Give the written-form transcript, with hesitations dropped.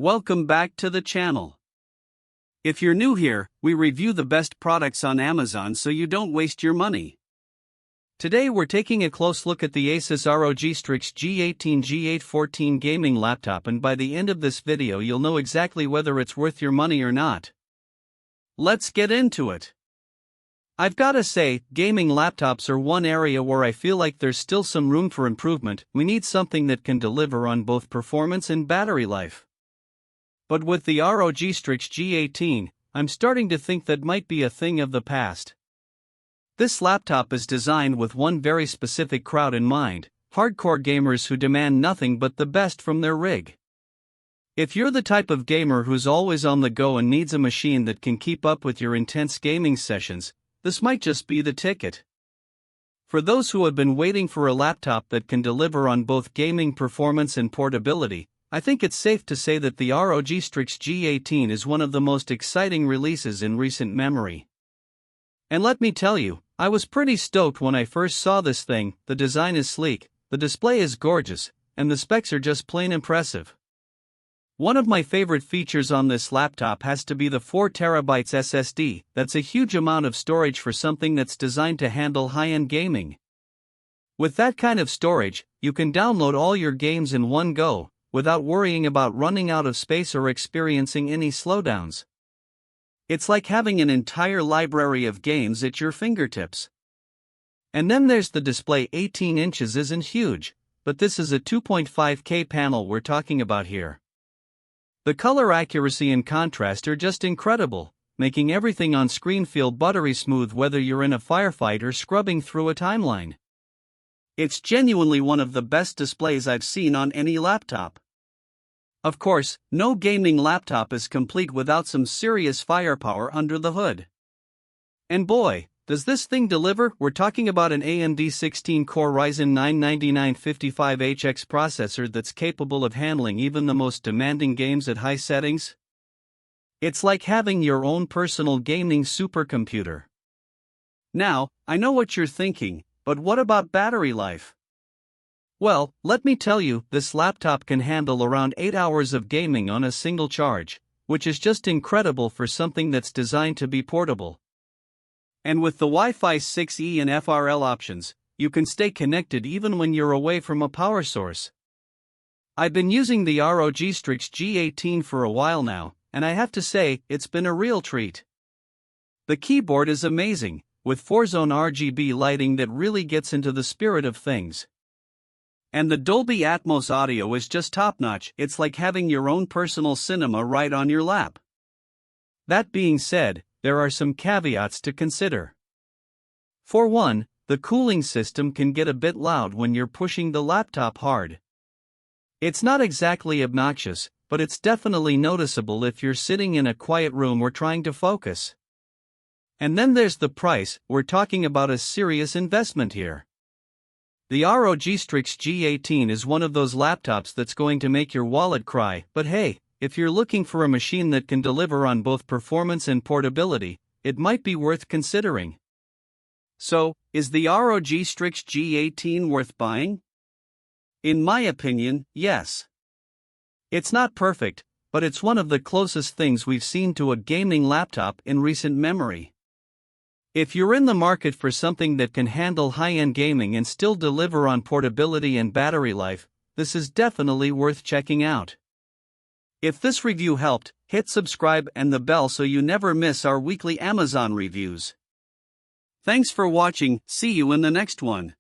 Welcome back to the channel. If you're new here, we review the best products on Amazon so you don't waste your money. Today we're taking a close look at the ASUS ROG Strix G814 gaming laptop, and by the end of this video you'll know exactly whether it's worth your money or not. Let's get into it. I've gotta say, gaming laptops are one area where I feel like there's still some room for improvement. We need something that can deliver on both performance and battery life. But with the ROG Strix G18, I'm starting to think that might be a thing of the past. This laptop is designed with one very specific crowd in mind: hardcore gamers who demand nothing but the best from their rig. If you're the type of gamer who's always on the go and needs a machine that can keep up with your intense gaming sessions, this might just be the ticket. For those who have been waiting for a laptop that can deliver on both gaming performance and portability, I think it's safe to say that the ROG Strix G18 is one of the most exciting releases in recent memory. And let me tell you, I was pretty stoked when I first saw this thing. The design is sleek, the display is gorgeous, and the specs are just plain impressive. One of my favorite features on this laptop has to be the 4TB SSD. That's a huge amount of storage for something that's designed to handle high-end gaming. With that kind of storage, you can download all your games in one go, without worrying about running out of space or experiencing any slowdowns. It's like having an entire library of games at your fingertips. And then there's the display. 18 inches isn't huge, but this is a 2.5K panel we're talking about here. The color accuracy and contrast are just incredible, making everything on screen feel buttery smooth whether you're in a firefight or scrubbing through a timeline. It's genuinely one of the best displays I've seen on any laptop. Of course, no gaming laptop is complete without some serious firepower under the hood. And boy, does this thing deliver. We're talking about an AMD 16-core Ryzen 9 9955HX processor that's capable of handling even the most demanding games at high settings. It's like having your own personal gaming supercomputer. Now, I know what you're thinking, but what about battery life? Well, let me tell you, this laptop can handle around 8 hours of gaming on a single charge, which is just incredible for something that's designed to be portable. And with the Wi-Fi 6E and FRL options, you can stay connected even when you're away from a power source. I've been using the ROG Strix G18 for a while now, and I have to say, it's been a real treat. The keyboard is amazing, with 4-zone RGB lighting that really gets into the spirit of things. And the Dolby Atmos audio is just top-notch. It's like having your own personal cinema right on your lap. That being said, there are some caveats to consider. For one, the cooling system can get a bit loud when you're pushing the laptop hard. It's not exactly obnoxious, but it's definitely noticeable if you're sitting in a quiet room or trying to focus. And then there's the price. We're talking about a serious investment here. The ROG Strix G18 is one of those laptops that's going to make your wallet cry, but hey, if you're looking for a machine that can deliver on both performance and portability, it might be worth considering. So, is the ROG Strix G18 worth buying? In my opinion, yes. It's not perfect, but it's one of the closest things we've seen to a gaming laptop in recent memory. If you're in the market for something that can handle high-end gaming and still deliver on portability and battery life, this is definitely worth checking out. If this review helped, hit subscribe and the bell so you never miss our weekly Amazon reviews. Thanks for watching. See you in the next one.